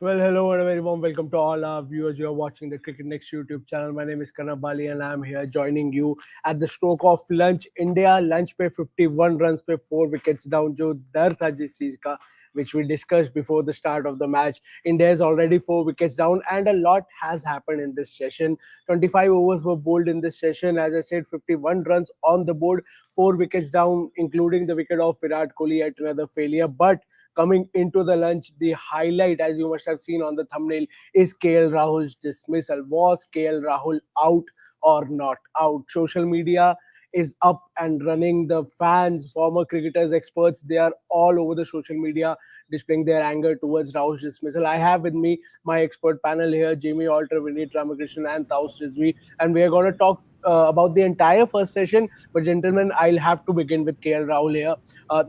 Well, hello and a very warm welcome to all our viewers. You are watching the CricketNext YouTube channel. My name is Karan Bali and I am here joining you at the stroke of lunch. India lunch पे 51 runs पे 4 wickets down जो डर था जिस चीज का which we discussed before the start of the match. India is already 4 wickets down and a lot has happened in this session. 25 overs were bowled in this session. As I said, 51 runs on the board, 4 wickets down, including the wicket of Virat Kohli at another failure. But coming into the lunch, the highlight, as you must have seen on the thumbnail, is KL Rahul's dismissal. Was KL Rahul out or not out? Social media is up and running. The fans, former cricketers, experts, they are all over the social media displaying their anger towards Rahul's dismissal. I have with me my expert panel here, Jamie Alter, Vineet Ramakrishnan, and Taus Rizvi, and we are going to talk about the entire first session. But gentlemen, I'll have to begin with KL Rahul here.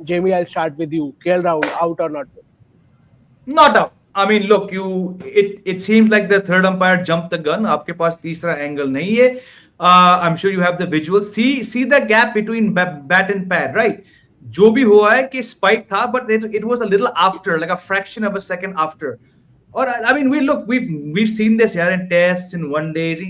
Jamie, I'll start with you. KL Rahul, out or not? Not out. I mean, look, it seems like the third umpire jumped the gun. आपके पास तीसरा angle नहीं है. I'm sure you have the visuals. See the gap between bat and pad, right? जो भी हुआ है कि spike था, but it was a little after, like a fraction of a second after. Or I mean, we've seen this यार in tests in one days.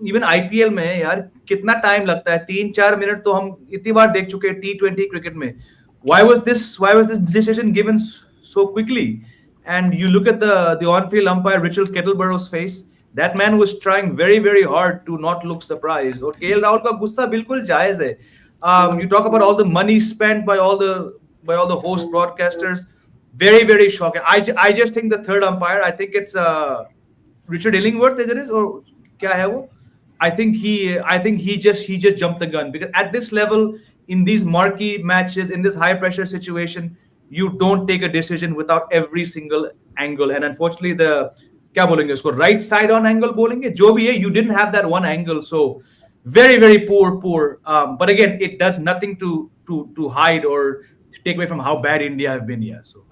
Even IPL में यार कितना टाइम लगता है 3-4 मिनट तो हम इतनी बार देख चुके हैं T20 क्रिकेट में. Why was this decision given so quickly? And you look at the on-field umpire Richard Kettleburrow's face. That man was trying very, very hard to not look surprised. और KL Rahul का गुस्सा बिल्कुल जायज है. You talk about all the money spent by all the host broadcasters. Very, very shocking. I just think the third umpire, I think it's Richard Illingworth, is it? Or क्या है वो? I think he just jumped the gun, because at this level, in these marquee matches, in this high pressure situation, you don't take a decision without every single angle. And unfortunately, the क्या बोलेंगे उसको right side on angle बोलेंगे जो भी है, you didn't have that one angle. So very, very poor. But again, it does nothing to hide or take away from how bad India have been here. So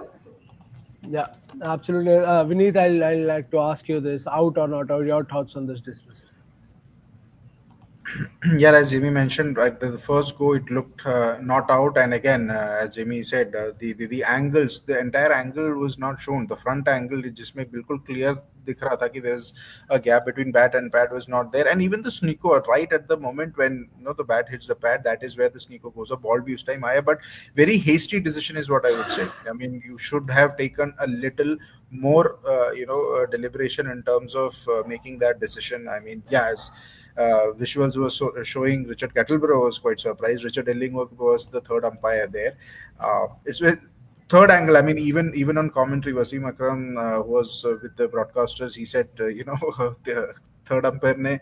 yeah, absolutely. Vineet, I'll like to ask you this: out or not out? Your thoughts on this dismissal? Yeah, as Jimmy mentioned, right, the first go it looked not out, and again, as Jimmy said, the angles, the entire angle was not shown. The front angle, it just made bilkul clear दिख रहा था कि there's a gap between bat and pad was not there, and even the sneako right at the moment when the bat hits the pad, that is where the sneako goes. A ball भी उस time आया, but very hasty decision is what I would say. I mean, you should have taken a little more, deliberation in terms of making that decision. I mean, yeah, as visuals were showing, Richard Kettleborough was quite surprised. Richard Illingworth was the third umpire there. It's with third angle. I mean, even on commentary, Wasim Akram who was with the broadcasters, he said, the third umpire ne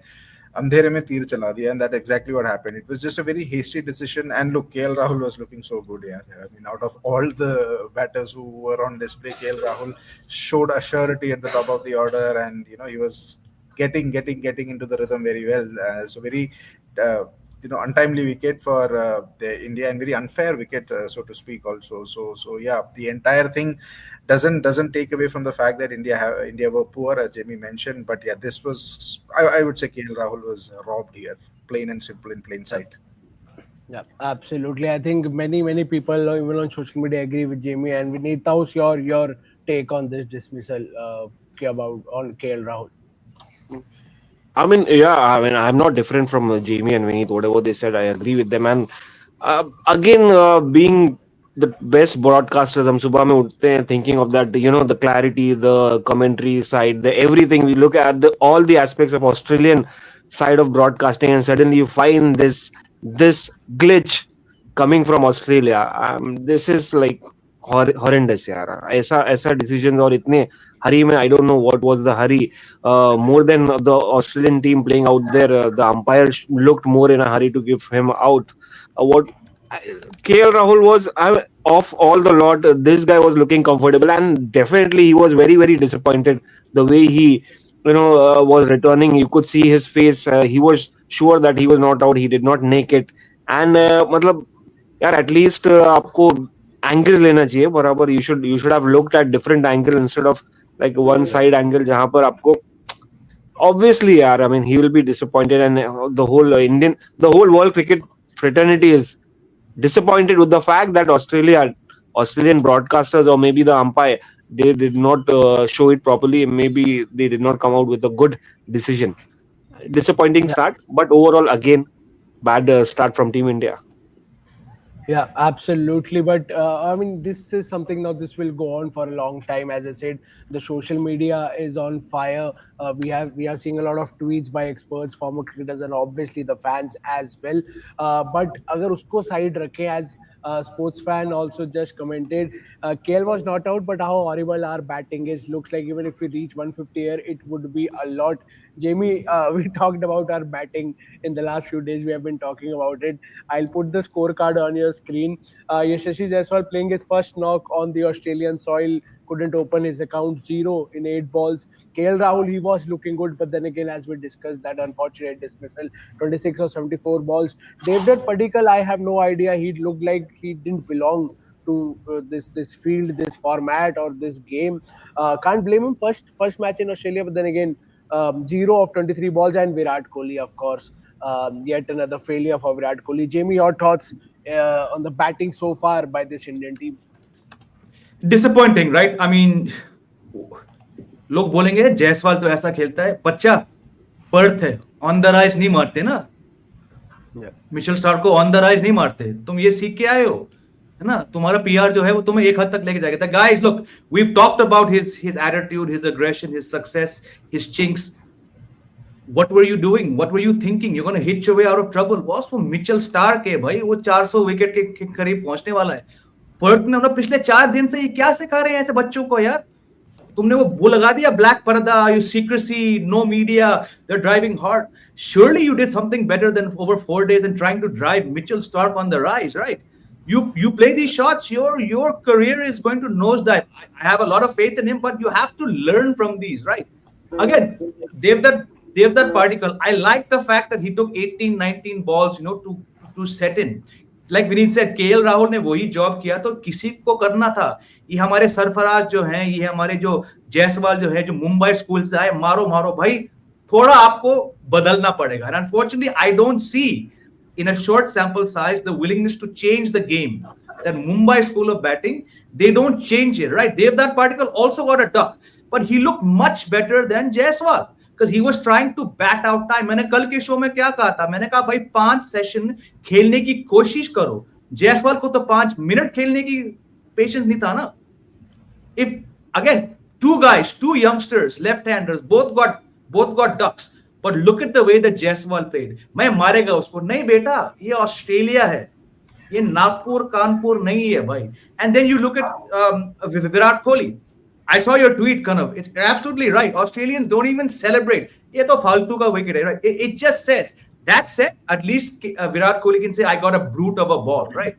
अंधेरे में तीर चला दिया, and that's exactly what happened. It was just a very hasty decision. And look, KL Rahul was looking so good here. I mean, out of all the batters who were on display, KL Rahul showed a surety at the top of the order, and he was getting into the rhythm very well. So very untimely wicket for the India, and very unfair wicket, so to speak, also. So yeah, the entire thing doesn't take away from the fact that India were poor, as Jamie mentioned. But yeah, this was, I would say, KL Rahul was robbed here, plain and simple, in plain sight. Yeah, absolutely. I think many people, even on social media, agree with Jamie. And Vineet, how's your take on this dismissal about on KL Rahul? I mean, I'm not different from Jamie and Vineet. Whatever they said, I agree with them. And being the best broadcasters, हम सुबह में उठते हैं thinking of that, the clarity, the commentary side, the everything. We look at all the aspects of Australian side of broadcasting, and suddenly you find this glitch coming from Australia. This is like horrendous, यार. ऐसा decisions और इतने hurry में, I don't know what was the hurry. More than the Australian team playing out there, the umpire looked more in a hurry to give him out. KL Rahul was, of all the lot, this guy was looking comfortable, and definitely he was very, very disappointed the way he was returning. You could see his face. He was sure that he was not out. He did not make it. And मतलब यार, at least आपको angles लेना चाहिए बराबर. You should have looked at different angle instead of like one side angle जहाँ पर आपको obviously यार, I mean, he will be disappointed, and the whole world cricket fraternity is disappointed with the fact that Australian broadcasters, or maybe the umpire, they did not show it properly. Maybe they did not come out with a good decision. Disappointing start, but overall, again, bad start from Team India. Yeah, absolutely. But I mean, this is something now. This will go on for a long time. As I said, the social media is on fire. We are seeing a lot of tweets by experts, former cricketers, and obviously the fans as well. But अगर उसको side रखें, as sports fan also just commented, KL was not out, but how horrible our batting is. Looks like even if we reach 150 here, it would be a lot. Jamie, we talked about our batting in the last few days. We have been talking about it. I'll put the scorecard on your screen. Yashasvi Jaiswal playing his first knock on the Australian soil, couldn't open his account, 0 in 8 balls. KL Rahul, he was looking good, but then again, as we discussed, that unfortunate dismissal, 26 or 74 balls. Devdutt Padikkal, I have no idea. He looked like he didn't belong to this field, this format, or this game. Can't blame him. First match in Australia, but then again, 0 of 23 balls, and Virat Kohli, of course. Yet another failure for Virat Kohli. Jamie, your thoughts on the batting so far by this Indian team? Disappointing, right? I mean, लोग बोलेंगे जायसवाल तो ऐसा खेलता है, बच्चा Perth है, on the rise नहीं मारते ना, मिचेल स्टार्क को ऑन द राइज नहीं मारते, तुम ये सीख के आए हो, है ना? तुम्हारा पीआर जो है वो तुम्हें एक हद तक लेके जाएगा. Guys, look, we have talked about his attitude, his aggression, his success, his chinks. What were you doing? What were you thinking? You're going to hit your way out of trouble. Boss, वो Mitchell Starc है भाई, वो 400 wicket के करीब पहुंचने वाला है. Perth में हम पिछले 4 दिन से ये क्या सिखा रहे हैं ऐसे बच्चों को यार? तुमने वो लगा दिया ब्लैक पर्दा, you secrecy, no media, they're driving hard. Surely you did something better than over 4 days and trying to drive Mitchell Starc on the rise, right? You play these shots, your career is going to nosedive. I have a lot of faith in him, but you have to learn from these, right? Again, Devdutt Padikkal, I like the fact that he took 18, 19 balls, to set in. Like Vineet said, KL Rahul ने वही job किया तो किसी को करना था. ये हमारे सरफराज जो हैं, ये हमारे जो जायसवाल जो है, जो मुंबई स्कूल से आए, मारो भाई, थोड़ा आपको बदलना पड़ेगा. And unfortunately, I don't see in a short sample size the willingness to change the game. That Mumbai school of batting, they don't change it, right? Devdutt Padikkal also got a duck, but he looked much better than Jaiswal because he was trying to bat out time. मैंने कल के show में क्या कहा था? मैंने कहा भाई 5 सेशन खेलने की कोशिश करो. जायसवाल को तो 5 मिनट खेलने की पेशेंस नहीं था ना. If again, two youngsters, left-handers, both got ducks. But look at the way that Jaiswal played. मैं मारेगा उसको नहीं बेटा, ये ऑस्ट्रेलिया है, ये नागपुर कानपुर नहीं है भाई. And then you look at Virat Kohli. I saw your tweet, Kanav. It's absolutely right. Australians don't even celebrate. ये तो फालतू का wicket है, right? It just says. That said, at least Virat Kohli can say, I got a brute of a ball, right?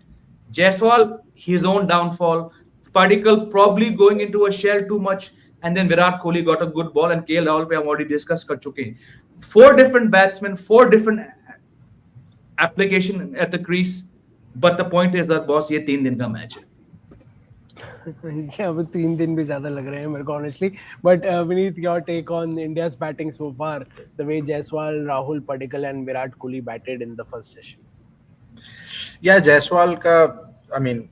Jaiswal, his own downfall. Padikkal probably going into a shell too much. And then Virat Kohli got a good ball. And KL Rahul पे हम already discussed कर चुके हैं. 4 different batsmen, 4 different application at the crease. But the point is that, boss, ये 3 दिन का match है. Yeah, but 3 दिन भी ज्यादा लग रहे हैं मेरे को honestly. But Vineet, your take on India's batting so far, the way Jaiswal, Rahul, Padikkal and Virat Kohli batted in the first session. Yeah, Jaiswal ka, I mean,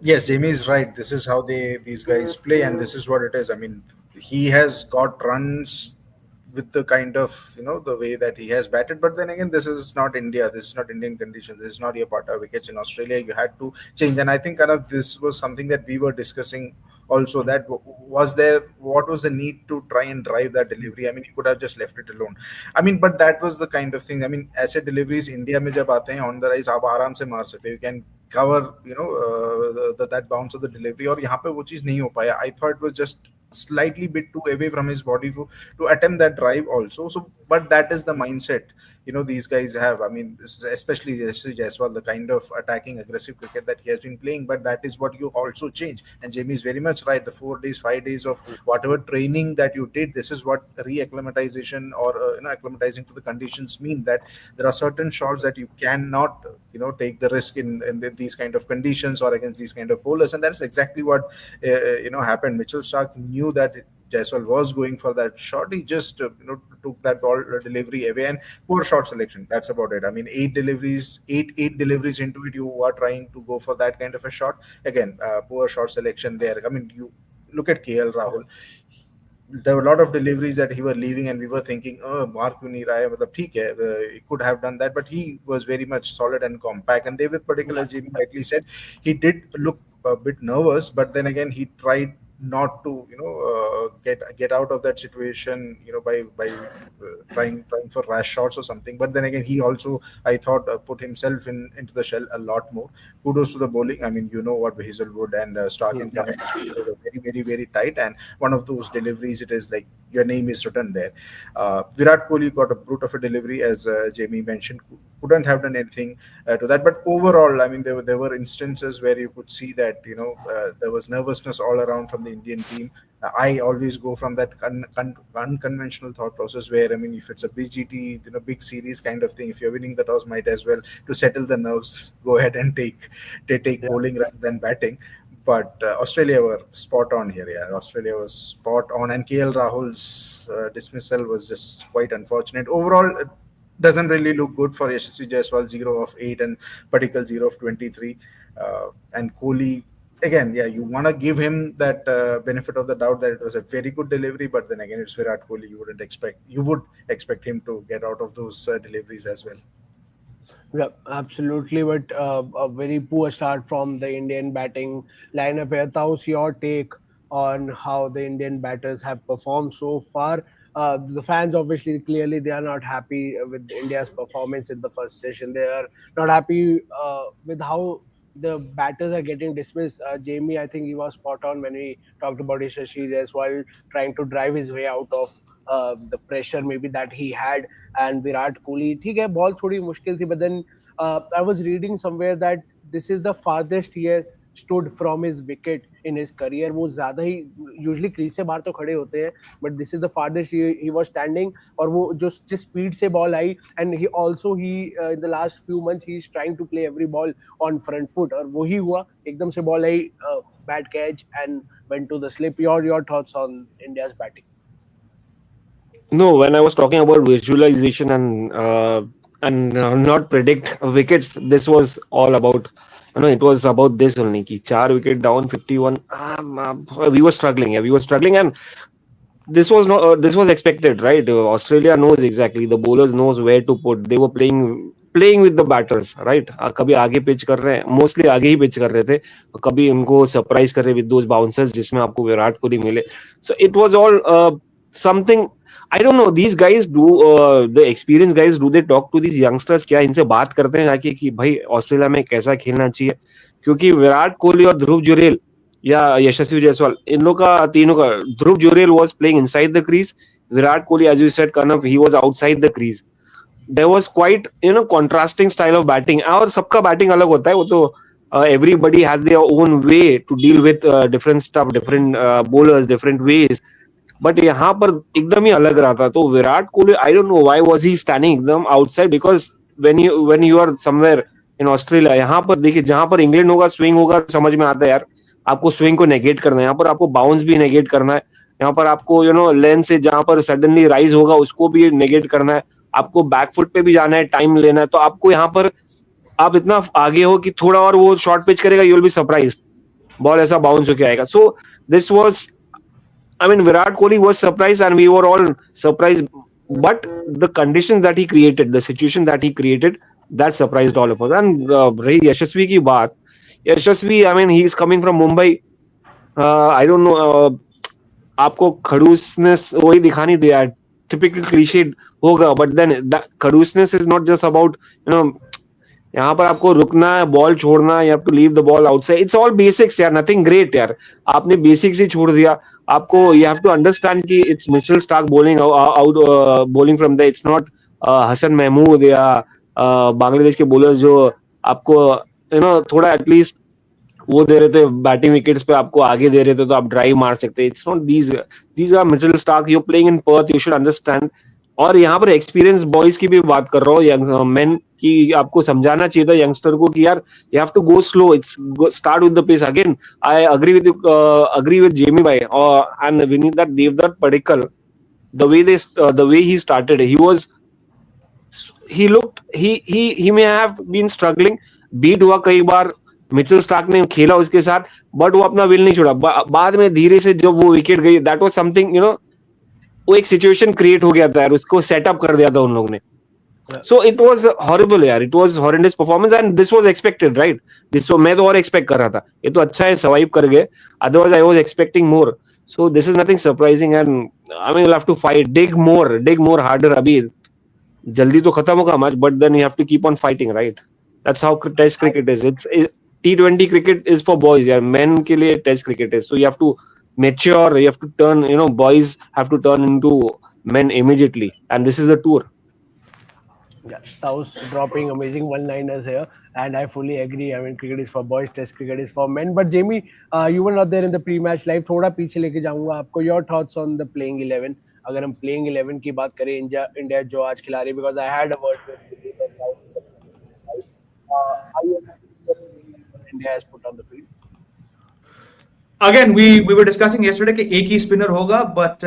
yes, Jamie is right. This is how these guys play, and this is what it is. I mean, he has got runs with the kind of the way that he has batted, but then again, this is not India, this is not Indian conditions, this is not your part of wickets. In Australia you had to change, and I think kind of this was something that we were discussing also, that what was the need to try and drive that delivery? I mean, you could have just left it alone. I mean, but that was the kind of thing. I mean, ऐसे deliveries India में जब आते हैं on the rise, आप आराम से मार सकते, you can cover that bounce of the delivery, और यहाँ पे वो चीज नहीं हो पाया. I thought it was just slightly bit too away from his body to attempt that drive also. So, but that is the mindset these guys have. I mean, especially Jaiswal, the kind of attacking aggressive cricket that he has been playing, but that is what you also change. And Jamie is very much right. The 4 days, 5 days of whatever training that you did, this is what re-acclimatization or acclimatizing to the conditions mean, that there are certain shots that you cannot take the risk in these kind of conditions or against these kind of bowlers. And that's exactly what happened. Mitchell Starc knew that Jaiswal was going for that shot. He just took that ball delivery away, and poor shot selection. That's about it. I mean, 8 deliveries into it, you are trying to go for that kind of a shot. Again, poor shot selection there. I mean, look at KL Rahul. There were a lot of deliveries that he were leaving, and we were thinking, oh, Mark क्यों नहीं रहा है, मतलब ठीक है, he could have done that, but he was very much solid and compact. And Devdutt Padikkal, as Jamie rightly said, he did look a bit nervous, but then again he tried not to, get out of that situation, by trying for rash shots or something. But then again, he also, I thought, put himself into the shell a lot more. Kudos to the bowling. I mean, you know what Hazlewood and Starc and Yeah. Cummins were very, very, very tight, and one of those deliveries, it is like your name is written there. Virat Kohli got a brute of a delivery, as Jamie mentioned. Couldn't have done anything to that, but overall, I mean, there were instances where you could see that there was nervousness all around from the Indian team. I always go from that unconventional thought process where, I mean, if it's a BGT, big series kind of thing, if you're winning the toss, might as well, to settle the nerves, go ahead and take Yeah. bowling rather than batting. But Australia were spot on here. Yeah, Australia was spot on, and KL Rahul's dismissal was just quite unfortunate. Overall, it doesn't really look good for Yashasvi Jaiswal, 0 of 8, and Padikkal 0 of 23. And Kohli, again, yeah, you want to give him that benefit of the doubt that it was a very good delivery, but then again, it's Virat Kohli. You would expect him to get out of those deliveries as well. Yeah, absolutely. But a very poor start from the Indian batting lineup here. How's your take on how the Indian batters have performed so far? The fans, obviously, clearly, they are not happy with India's performance in the first session. They are not happy with how the batters are getting dismissed. Jamie, I think he was spot on when he talked about Yashasvi Jaiswal trying to drive his way out of the pressure maybe that he had, and Virat Kohli. ठीक है, ball थोड़ी मुश्किल थी, but then I was reading somewhere that this is the farthest he has stood from his wicket in his career. वो ज़्यादा ही usually crease से बाहर तो खड़े होते हैं, but this is the farthest he was standing. और वो जो जिस speed से ball I, and he also in the last few months he is trying to play every ball on front foot, और वही हुआ, एकदम से ball I, bad catch and went to the slip. Your thoughts on India's batting? No, when I was talking about visualization and not predict wickets, this was all about. It was about this only. Ki 4 wicket down, 51. We were struggling. Yeah, we were struggling, and this was not. This was expected, right? Australia knows exactly. The bowlers knows where to put. They were playing with the batters, right? कभी आगे pitch कर रहे हैं, mostly आगे ही pitch कर रहे थे, कभी उनको सरप्राइज कर रहे विद दोस बाउंसर्स जिसमें आपको विराट कोहली मिले. So it was all something. I don't know. These guys do the experienced guys, do they talk to these youngsters? क्या इनसे बात करते हैं जाके कि भाई ऑस्ट्रेलिया में कैसा खेलना चाहिए? क्योंकि विराट कोहली और ध्रुव जुरेल या यशस्वी जायसवाल, इन लोग का तीनों का, ध्रुव Jurel was playing inside the crease. Virat Kohli, as you said, Kanav, he was outside the crease. There was quite contrasting style of batting. और सबका batting अलग होता है, वो तो everybody has their own way to deal with different stuff, different bowlers, different ways. But यहाँ पर एकदम ही अलग रहा था. तो Virat Kohli, I don't know why was he standing एकदम outside, because when you are somewhere in Australia, यहाँ पर देखिए, जहां पर इंग्लैंड होगा, स्विंग होगा, समझ में आता है यार, आपको स्विंग को नेगेट करना है, यहाँ पर आपको बाउंस भी नेगेट करना है, यहाँ पर आपको लेंथ से जहां पर सडनली राइज होगा उसको भी नेगेट करना है, आपको बैकफुट पे भी जाना है, टाइम लेना है. तो आपको यहाँ पर आप इतना आगे हो कि थोड़ा और वो शॉर्ट पिच करेगा, you will be surprised, ball ऐसा बाउंस होके आएगा. So this was, I mean, Virat Kohli was surprised and we were all surprised. But the conditions that he created, the situation that he created, that surprised all of us. And rahi Yashasvi ki baat. Yashasvi, I mean, he is coming from Mumbai. I don't know. आपको खड़ूसनेस वही दिखानी दे यार. Typical cliche होगा, but then that खड़ूसनेस is not just about, यहाँ पर आपको रुकना है, बॉल छोड़ना, you have to leave the ball outside. It's all basics यार, nothing great यार. आपने basics ही छोड़ दिया. आपको you have to understand कि it's Mitchell Starc bowling from there. It's not Hasan Mahmud या बांग्लादेश के bowlers जो आपको थोड़ा एटलीस्ट वो दे रहे थे, बैटिंग विकेट्स पे आपको आगे दे रहे थे तो आप ड्राइव मार सकते. It's not these are Mitchell Starc. You're playing in Perth, you should understand. और यहाँ पर एक्सपीरियंस बॉयज की भी बात कर रहा हूँ, यंग मेन की, आपको समझाना चाहिए था यंगस्टर को कि यार you have to go slow, it's start with the pace. Again I agree with Jamie bhai and we need that Devdutt Padikkal, the way he started, he looked, he may have been struggling, beat हुआ कई बार, Mitchell Starc ने खेला उसके साथ, but वो अपना will नहीं छोड़ा। बाद में धीरे से जब वो विकेट गई, दैट वाज समथिंग, वो एक सिचुएशन क्रिएट हो गया था यार, उसको सेटअप कर दिया था उन लोगों ने। सो इट वाज हॉरिबल यार, it was horrendous performance and this was expected, right? मैं तो और एक्सपेक्ट कर रहा था, ये तो अच्छा है सर्वाइव कर गए, otherwise I was expecting more. So this is nothing surprising and I mean, you have to fight, dig more harder. अभी जल्दी तो खत्म होगा match, but then you have to keep on fighting, right? That's how test cricket is. It's T20 cricket is for boys यार, men के लिए test cricket है। So you have to mature, you have to turn, boys have to turn into men immediately, and this is the tour. Yeah, that was dropping amazing one-liners here, and I fully agree. I mean, cricket is for boys, Test cricket is for men. But Jamie, you were not there in the pre-match live. थोड़ा पीछे लेके जाऊंगा आपको. Your thoughts on the playing 11? अगर हम playing 11 की बात करें, इंडिया जो आज खिला रही है, because I had a word with how you India has put on the field. Again, we were discussing yesterday कि एक ही spinner होगा, but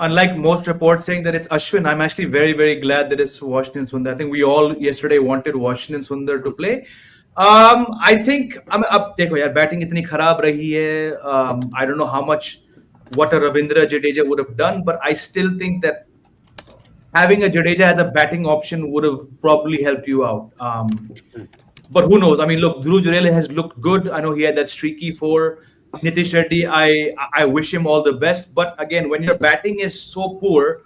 unlike most reports saying that it's Ashwin, I'm actually very glad that it's Washington Sundar. I think we all yesterday wanted Washington Sundar to play. I think अब देखो यार, batting इतनी खराब रही है. I don't know how much what a Ravindra Jadeja would have done, but I still think that having a Jadeja as a batting option would have probably helped you out. But who knows? I mean, look, Jurel has looked good. I know he had that streaky 4. Nitish Reddy, I wish him all the best. But again, when your batting is so poor,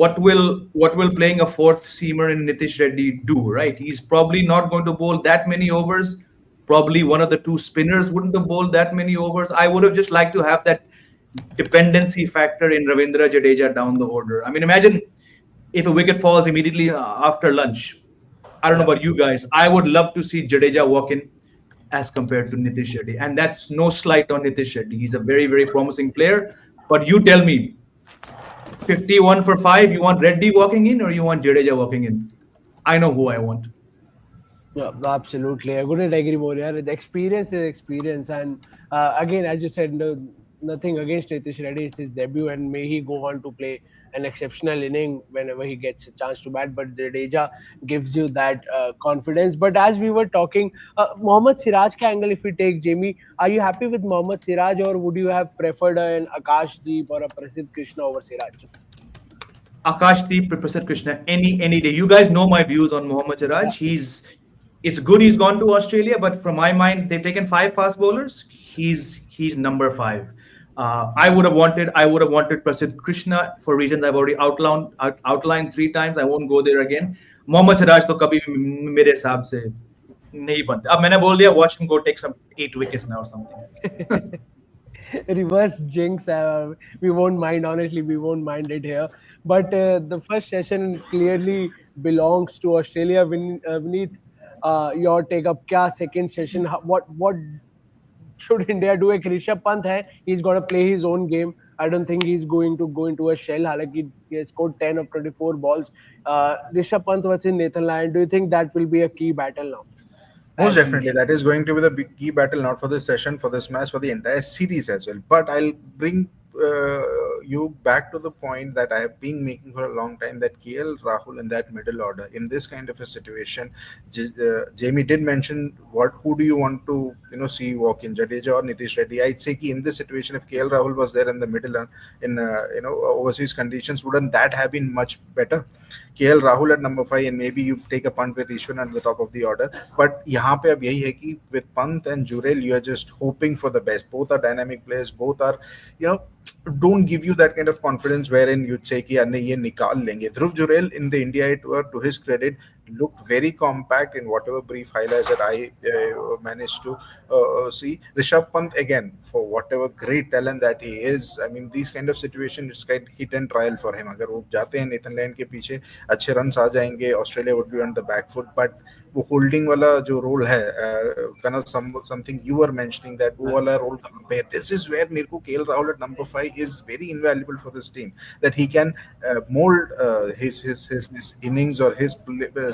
what will playing a fourth seamer in Nitish Reddy do? Right? He's probably not going to bowl that many overs. Probably one of the two spinners wouldn't have bowled that many overs. I would have just liked to have that dependency factor in Ravindra Jadeja down the order. I mean, imagine if a wicket falls immediately after lunch. I don't know about you guys. I would love to see Jadeja walk in as compared to Nitish Reddy. And that's no slight on Nitish Reddy. He's a very promising player. But you tell me, 51 for 5, you want Reddy walking in or you want Jadeja walking in? I know who I want. Yeah, absolutely. I couldn't agree more. Yeah, the experience is experience, and again, as you said, nothing against Nitish Reddy. It's his debut, and may he go on to play an exceptional inning whenever he gets a chance to bat. But Jadeja gives you that confidence. But as we were talking, Mohammed Siraj ka angle, if we take Jamie, are you happy with Mohammed Siraj, or would you have preferred an Akashdeep or a Prasidh Krishna over Siraj? Akashdeep, Prasidh Krishna, any day. You guys know my views on Mohammed Siraj. It's good he's gone to Australia, but from my mind, they've taken 5 fast bowlers. He's number 5. I would have wanted Prasidh Krishna for reasons I've already outlined 3 times. I won't go there again. Mohammed Siraj तो कभी मेरे हिसाब से नहीं बनता. अब मैंने बोल दिया, watch him go take some 8 wickets now or something. Reverse jinx. We won't mind, honestly, we won't mind it here. But the first session clearly belongs to Australia. Vineet, your take up kya second session? What should India do? Ek Rishabh Pant hai, he's got to play his own game. I don't think he's going to go into a shell. Halaki he has scored 10 of 24 balls. Rishabh Pant versus Nathan Lyon, do you think that will be a key battle now? Most definitely, that is going to be the big key battle, not for this session, for this match, for the entire series as well. But I'll bring you back to the point that I have been making for a long time, that KL Rahul in that middle order, in this kind of a situation, Jamie did mention who do you want to see walk in, Jadeja or Nitish Reddy. I'd say in this situation, if KL Rahul was there in the middle in overseas conditions, wouldn't that have been much better? KL Rahul at number 5, and maybe you take a punt with Ishwan at the top of the order. But यहाँ पे अब यही है कि with Pant and Jurel, you are just hoping for the best. Both are dynamic players. Both are, don't give you that kind of confidence wherein you'd say कि यार नहीं ये निकाल लेंगे. Dhruv Jurel in the India tour, to his credit, looked very compact in whatever brief highlights that I managed to see. Rishabh Pant, again, for whatever great talent that he is, I mean, these kind of situations, it's kind of hit and trial for him. अगर वो जाते हैं Nathan Lyon के पीछे, अच्छे run आ जाएंगे, Australia would be on the back foot. But वो holding वाला जो रोल है, something you were mentioning, that वो वाला रोल कहाँ पे है? This is where मेरे को KL Rahul at number 5 is very invaluable for this team, that he can mold his innings or his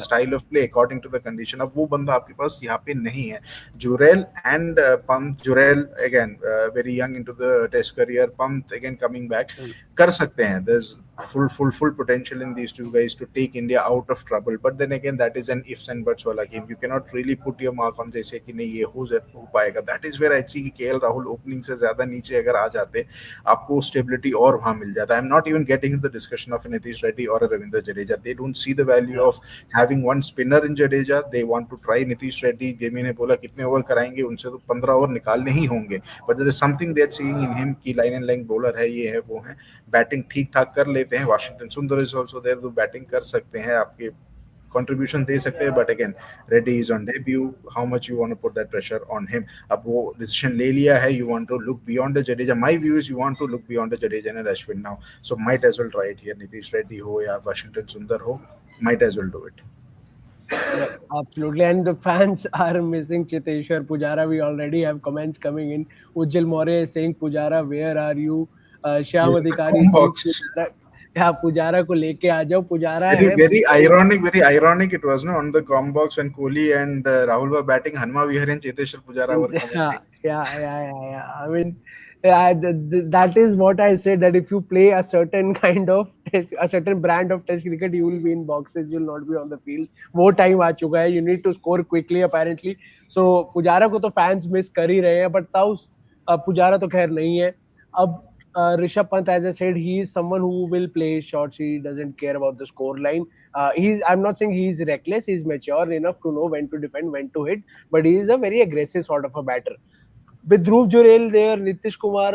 style of play according to the condition. अब वो बंदा आपके पास यहाँ पे नहीं है. Jurel and Pant, Jurel again very young into the test career, Pant again coming back, कर सकते हैं. There's full potential in these two guys to take India out of trouble. But then again, that is an ifs and buts wala game. You cannot really put your mark on जैसे कि नहीं ये हो पाएगा. That is where I see कि KL Rahul opening से ज़्यादा नीचे अगर आ जाते, आपको stability और वहाँ मिल जाता. I'm not even getting into the discussion of Nitish Reddy or Ravindra Jadeja. They don't see the value of having one spinner in Jadeja. They want to try Nitish Reddy. Jamie ने बोला कितने over कराएंगे, उनसे तो 15 over निकालने ही होंगे. But there is something they are seeing in him कि line and length bowler है, ये है वो है, बैटिंग ठीक ठाक कर लेते हैं. Washington Sundar is also there, तो बैटिंग कर सकते हैं, आपके कंट्रीब्यूशन दे सकते हैं. But again Reddy is on debut, how much you want to put that pressure on him. अब वो डिसीजन ले लिया है, you want to look beyond the Jadeja. My view is you want to look beyond the Jadeja and Ashwin now, so might as well try it here. Nitish Reddy हो या Washington सुंदर हो, might as well do it. Yeah, absolutely. And the fans are missing Chiteshwar Pujara. We already have comments coming in. Ujjal More is saying, Pujara, where are you? Shyam He's in the Adhikari home saying, box. Pujara, yeah, Pujara को लेके आ जाओ. Pujara Very, है. very ironic it was, no, on the com box when Kohli and Rahul were batting. Hanma Vihar and Cheteshwar Pujara were commenting. Yeah. I mean, that is what I said, that if you play a certain kind of a certain brand of test cricket, you will be in boxes, you will not be on the field. वो time आ चुका है. You need to score quickly apparently. So Pujara को तो fans miss कर ही रहे हैं, but taus Pujara तो खैर नहीं है. अब Rishabh Pant, as I said, he is someone who will play his shots. He doesn't care about the score line. I'm not saying he's reckless. He's mature enough to know when to defend, when to hit, but he is a very aggressive sort of a batter. With Dhruv, Jurel there, Nitish Kumar,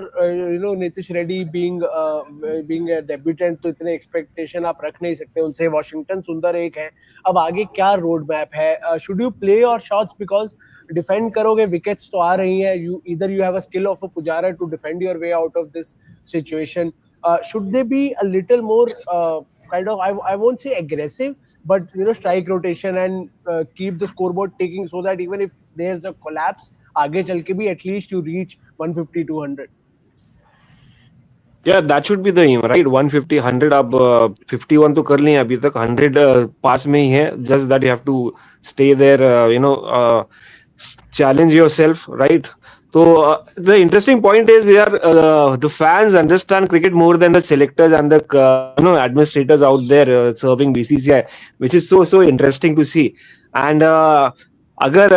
Nitish Reddy being a debutant, तो इतने expectation आप रख नहीं सकते उनसे. Washington सुंदर एक है. अब आगे क्या road map है? Should you play your shots because defend करोगे, wickets तो आ रही हैं. Either you have a skill of a Pujara to defend your way out of this situation. Should they be a little more kind of, I won't say aggressive, but strike rotation and keep the scoreboard ticking so that even if there's a collapse, आगे चल के भी at least you reach 150 200. Yeah, that should be the aim, right? 150, 100. अब 51 तो कर लिए अभी तक, 100 पास में ही है. Just that you have to stay there, challenge yourself, right? So the interesting point is here, the fans understand cricket more than the selectors and the administrators out there serving BCCI, which is so interesting to see. And अगर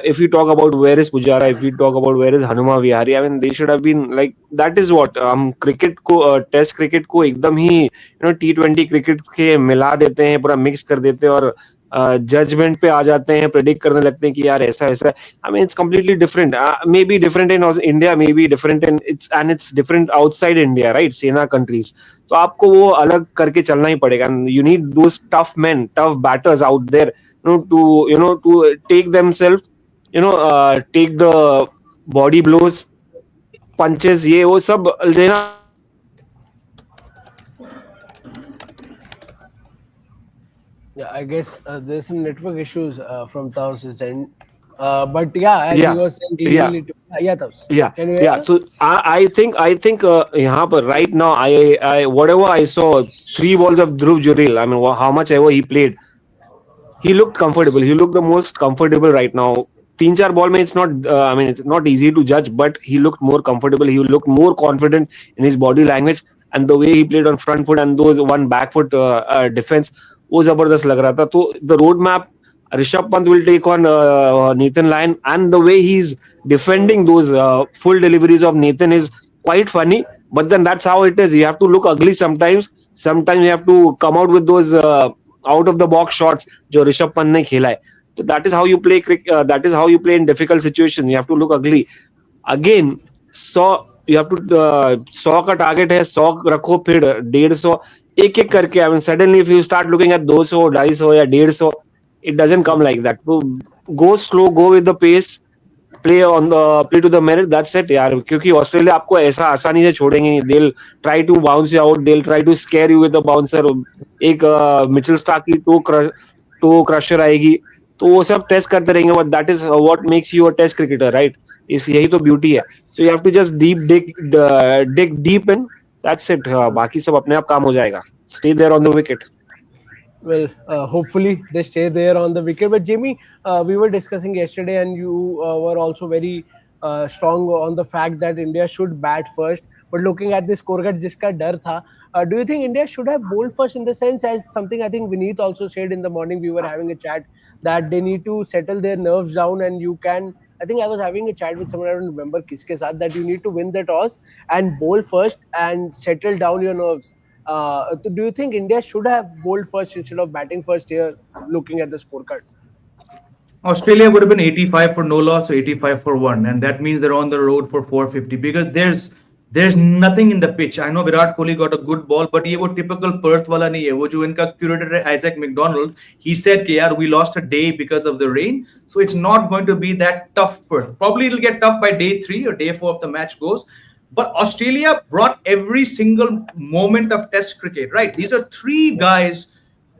if we talk about where is Pujara, if we talk about where is Hanuma Vihari, I mean they should have been like, that is what हम cricket को test cricket को एकदम ही T20 cricket के मिला देते हैं, पूरा मिक्स कर देते हैं और जजमेंट पे आ जाते हैं, प्रेडिक्ट करने लगते हैं कि यार ऐसा ऐसा. I mean it's completely different. Maybe different in India, maybe different in it's different outside India, right? सेना countries. तो आपको वो अलग करके चलना ही पड़ेगा. And you need those tough men, tough batters out there, to take themselves, take the body blows, punches, ये वो सब लेना. Yeah, I guess there's some network issues from Taus's end. But yeah, as you were saying, Taus. Can you hear us? So I think यहाँ पर right now, I whatever I saw, 3 balls of Dhruv Jurel, I mean how much ever he played, he looked comfortable. He looked the most comfortable right now. 3-4 ball mein, it's not it's not easy to judge, but he looked more comfortable. He looked more confident in his body language, and the way he played on front foot and those one back foot defense, वो जबरदस्त लग रहा था. तो the road map, Rishabh Pant will take on Nathan Lyon, and the way he's defending those full deliveries of Nathan is quite funny. But then that's how it is. You have to look ugly sometimes. Sometimes you have to come out with those out of the box shots जो ऋषभ पंत ने खेला है. So that is how you play cricket. That is how you play in difficult situations. You have to look ugly. Again, you have to 100 का target है, 100 रखो, फिर 150 एक एक करके. I mean suddenly if you start looking at 200, 250 या 150, it doesn't come like that. So go slow, go with the pace, play to the merit. That's it यार, क्योंकि ऑस्ट्रेलिया आपको ऐसा आसानी से छोड़ेंगे नहीं. They'll try to bounce you out, they'll try to scare you with a bouncer. एक Mitchell Starc की टो क्रशर आएगी, तो वो सब टेस्ट करते रहेंगे. But that is what makes you a test cricketer, right? यही तो ब्यूटी है. So you have to just dig deep in, that's it. बाकी सब अपने आप काम हो जाएगा. Stay there on the wicket. Well, hopefully they stay there on the wicket. But Jamie, we were discussing yesterday, and you were also very strong on the fact that India should bat first. But looking at the scorecard, जिसका डर था, do you think India should have bowled first, in the sense, as something I think Vineet also said in the morning, we were having a chat, that they need to settle their nerves down, and you can, I think I was having a chat with someone, I don't remember kiske saath, that you need to win the toss and bowl first and settle down your nerves. Do you think India should have bowled first instead of batting first here, looking at the scorecard? Australia would have been 85 for no loss or 85 for one, and that means they're on the road for 450 because there's nothing in the pitch. I know Virat Kohli got a good ball, but ये वो typical Perth वाला नहीं है. वो जो इनका curator है Isaac McDonald, he said कि यार we lost a day because of the rain, so it's not going to be that tough Perth. Probably it'll get tough by day 3 or day 4 of the match goes. But Australia brought every single moment of Test cricket, right? These are three guys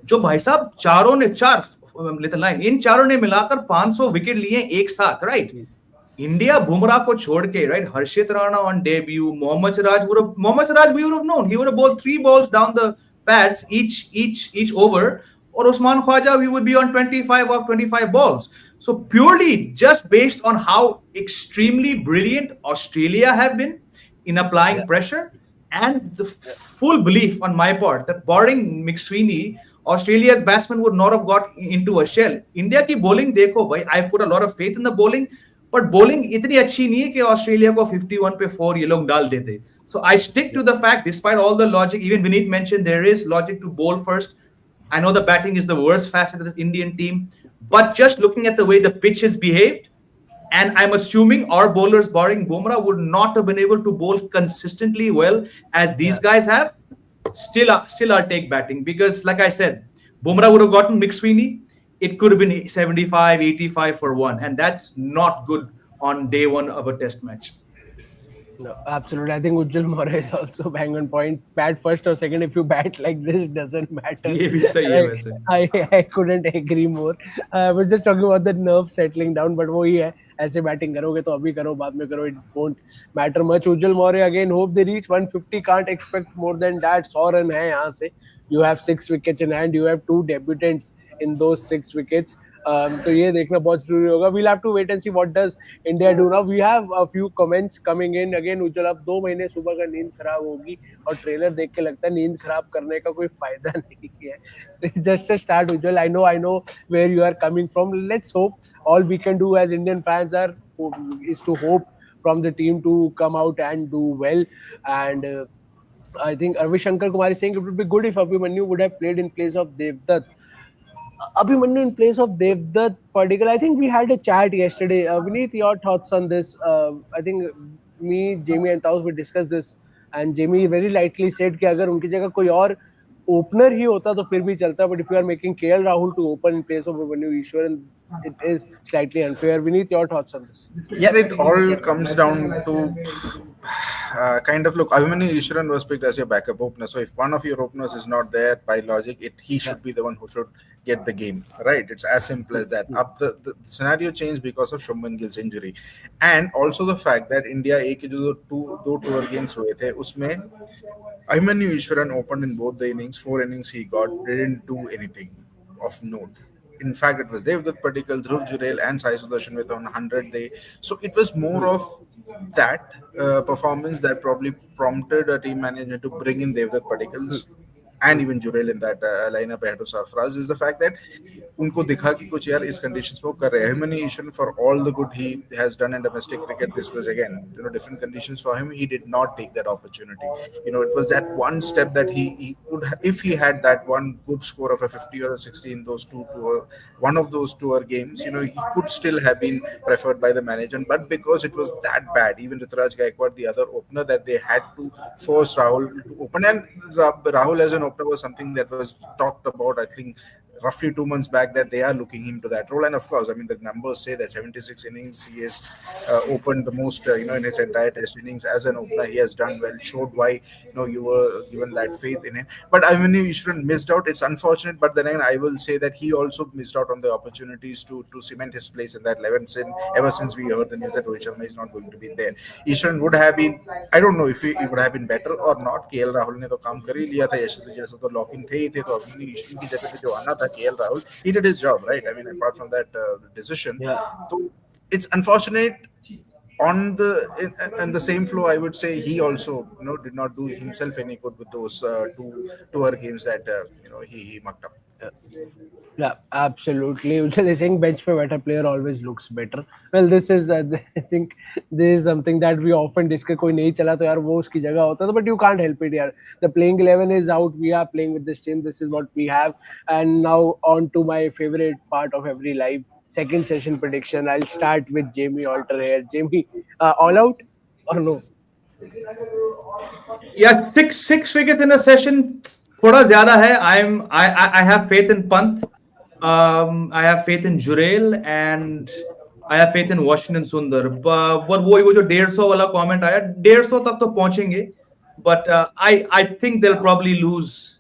जो भाई साहब चारों ने चार little line in चारों ने मिलाकर 500 wicket लिए एक साथ, राइट? इंडिया बुमराह को छोड़ के, right, Harshit Rana on debut, Mohammed Siraj we would have known he would have bowled 3 balls down the pads each over, or Usman Khawaja we would be on 25 or 25 balls. So purely just based on how extremely brilliant Australia have been in applying pressure, and the full belief on my part that barring McSweeney, Australia's batsmen would not have got into a shell. India की bowling देखो भाई, I put a lot of faith in the bowling, but bowling इतनी अच्छी नहीं है कि Australia को 51 पे 4 ये लोग डाल देते. So I stick to the fact, despite all the logic, even Vineet mentioned there is logic to bowl first. I know the batting is the worst facet of the Indian team, but just looking at the way the pitch has behaved, and I'm assuming our bowlers, barring Bumrah, would not have been able to bowl consistently well as these guys have. Still I'll take batting because, like I said, Bumrah would have gotten McSweeney. It could have been 75, 85 for one, and that's not good on day 1 of a Test match. No, absolutely. I think Ujjwal Moore is also bang on point. Bat first or second, if you bat like this, it doesn't matter. ये भी सही है वैसे. I couldn't agree more. We're just talking about the nerve settling down, but वही है, ऐसे batting करोगे तो अभी करो, बाद में करो, it won't matter much. Ujjwal Moore again, hope they reach 150. Can't expect more than that. 100 run है यहाँ से. You have 6 wickets in hand. You have 2 debutants in those 6 wickets. तो ये देखना बहुत जरूरी होगा. We'll have to wait and see what does India do now. We have a few comments coming in. Again, उज्जवल, अब 2 महीने सुबह का नींद खराब होगी और ट्रेलर देख के लगता है नींद खराब करने का कोई फायदा नहीं है. Just a start, Ujjwal. I know where you are coming from. Let's hope. All we can do as Indian fans is to hope from the team to come out and do well. And I think Ravi Shankar Kumar is saying it would be good if Abhimanyu would have played in place of Devdutt. Abhimanyu in place of Devdutt Padikkal. I think we had a chat yesterday. Vineet, your thoughts on this? I think me, Jamie and Taus, we discussed this, and Jamie very lightly said कि अगर उनकी जगह कोई और opener ही होता तो फिर भी चलता, but if you are making KL Rahul to open in place of Abhimanyu Ishwaran, it is slightly unfair. Vineet, your thoughts on this? Yeah, it all comes down to kind of look. Abhimanyu Ishwaran was picked as your backup opener, so if one of your openers is not there, by logic, he should be the one who should get the game, right? It's as simple as that. Up the scenario changed because of Shubman Gill's injury, and also the fact that India एक के जो दो tour games हुए थे उसमें Abhimanyu Ishwaran opened in both the innings. 4 innings he got, didn't do anything of note. In fact, it was Devdutt Padikkal, Dhruv, Jurel, and Sai Sudarshan with on 100 day. So it was more of that performance that probably prompted a team manager to bring in Devdutt Padikkal and even Jurel in that lineup ahead of Sarfaraz. Is the fact that उनको दिखा कि कुछ यार इस conditions में वो कर रहे हैं. Abhimanyu Ishwaran, for all the good he has done in domestic cricket, this was again different conditions for him. He did not take that opportunity. It was that one step that he could, if he had that one good score of a 50 or a 60 in those one of those tour games, he could still have been preferred by the management. But because it was that bad, even Ruturaj Gaikwad, the other opener, that they had to force Rahul to open, and Rahul as an opener was something that was talked about, I think, roughly 2 months back, that they are looking him to that role. And of course, I mean, the numbers say that 76 innings he has opened the most, in his entire Test innings as an opener. He has done well, showed why you were given that faith in him. But I mean, Ishwaran missed out. It's unfortunate, but then again, I will say that he also missed out on the opportunities to cement his place in that 11. Ever since we heard the news that Rohit Sharma is not going to be there, Ishwaran would have been, I don't know if he would have been better or not. KL Rahul ने तो काम कर ही लिया था, यशस्वी जायसवाल तो lock in थे ही थे, तो अभी ईश्वर की जगह पे जो आना था KL Rahul, he did his job, right? I mean, apart from that decision, so it's unfortunate. on the in the same flow, I would say he also did not do himself any good with those two hour games that he mucked up. Yeah, absolutely. They're saying bench पे better player always looks better. Well, this is I think this is something that we often discuss. कोई नहीं चला तो यार वो उसकी जगह होता है, but you can't help it यार. The playing 11 is out. We are playing with this team. This is what we have. And now on to my favorite part of every live second session prediction. I'll start with Jamie Alter here. Jamie, all out or no? Yeah, six wickets in a session. थोड़ा ज्यादा है. I have faith in Pant. I have faith in Jurel and I have faith in Washington Sundar. पर वो जो 150 वाला comment आया, 150 तक तो पहुंचेंगे. But I think they'll probably lose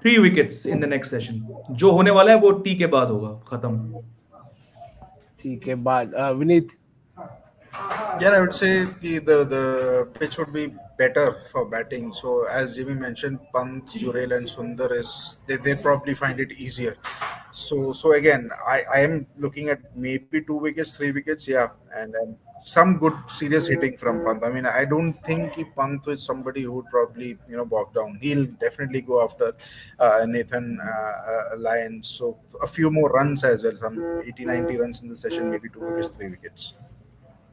3 wickets in the next session. जो होने वाला है वो टी के बाद होगा खत्म. ठीक है बाद Vineet. Yeah, I would say the pitch would be better for batting. So as Jimmy mentioned, Pant, Jurel, and Sundar they probably find it easier. So again, I am looking at maybe 2 wickets, 3 wickets, yeah, and some good serious hitting from Pant. I mean, I don't think he Pant is somebody who would probably bog down. He'll definitely go after Nathan Lyons. So a few more runs as well, some 80, 90 runs in the session, maybe 2 wickets, 3 wickets.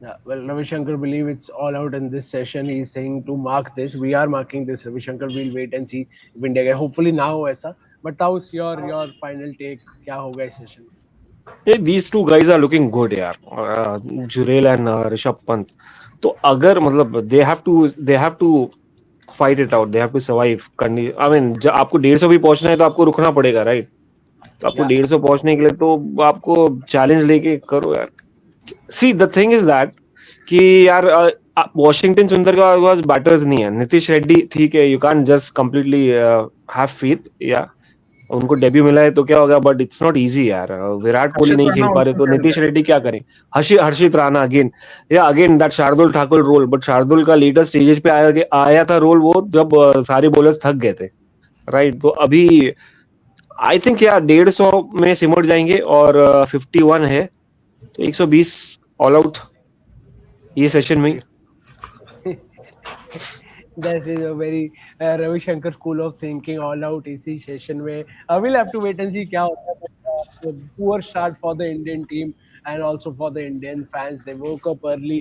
Yeah, well, Ravi Shankar believe it's all out in this session. He's saying to mark this. We are marking this. Ravi Shankar will wait and see if India get. Hopefully now ऐसा. But how's your final take? क्या होगा इस session? Yeah, these two guys are looking good यार. Jurel and Rishabh Pant. तो अगर मतलब they have to fight it out. They have to survive. I mean जब आपको 150 भी पहुंचना है तो आपको रुकना पड़ेगा, right? तो आपको 150 पहुंचने के लिए तो आपको चैलेंज लेके करो यार. See, the thing is that कि यार वॉशिंगटन सुंदर का पास बैटर्स नहीं है. नीतीश रेड्डी ठीक है, you can just completely have faith. या उनको डेब्यू मिला है तो क्या होगा, बट इट्स नॉट इजी यार. विराट कोहली Harshit नहीं खेल Rana पा रहे also तो can नीतीश bat. रेड्डी क्या करें. हर्षित राणा अगेन, या again that Shardul Thakur role. But Shardul का लेटेस्ट स्टेजेस पे आया था रोल वो जब सारे बॉलर्स थक गए थे, राइट. तो अभी आई थिंक यार 150 में सिमट जाएंगे और 51 है तो 120 ऑल आउट ये सेशन में. That is a very Ravi Shankar school of thinking. All out इसी session में. We'll have to wait and see क्या होता है. Poor start for the Indian team and also for the Indian fans. They woke up early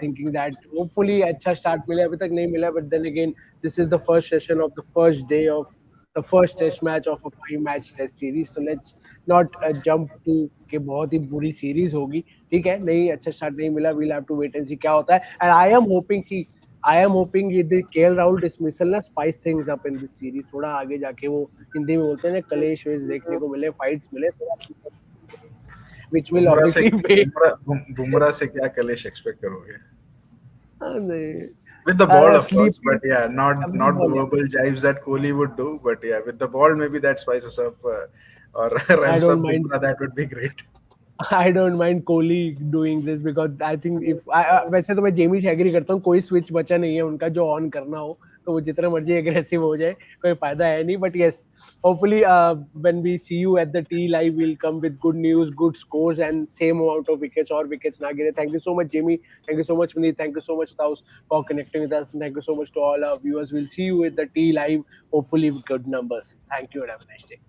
thinking that hopefully अच्छा start मिले. अभी तक नहीं मिला. But then again, this is the first session of the first day of the first test match of a 5-match test series. So let's not jump to कि बहुत ही बुरी series होगी. ठीक है, नहीं अच्छा start नहीं मिला. We'll have to wait and see क्या होता है. And I am hoping the KL Rahul dismissal ना spice things up in this series. थोड़ा आगे जाके वो हिंदी में बोलते हैं ना कलेश वेश देखने को मिले, fights मिले थोड़ा, which will बुमराह से obviously make बुमराह से क्या कलेश एक्सपेक्ट करोगे? नहीं, With the ball, of course, sleeping but yeah, not with the not the ball, yeah. verbal jibes that Kohli would do. But yeah, with the ball, maybe that spices up or I revs don't up mind. Bumrah. That would be great. I don't mind Kohli doing this because I think if वैसे तो मैं Jamie से agree करता हूँ. कोई switch बचा नहीं है उनका जो ऑन करना हो तो वो जितना मर्जी एग्रेसिव हो जाए कोई फायदा है नहीं. But yes, hopefully when we see you at the T live we'll come with good news, good scores and same amount of wickets or wickets ना गिरे. Thank you so much Jamie, thank you so much Vineet, thank you so much Taus for connecting with us, and thank you so much to all our viewers. We'll see you at the T live, hopefully with good numbers. Thank you and have a nice day.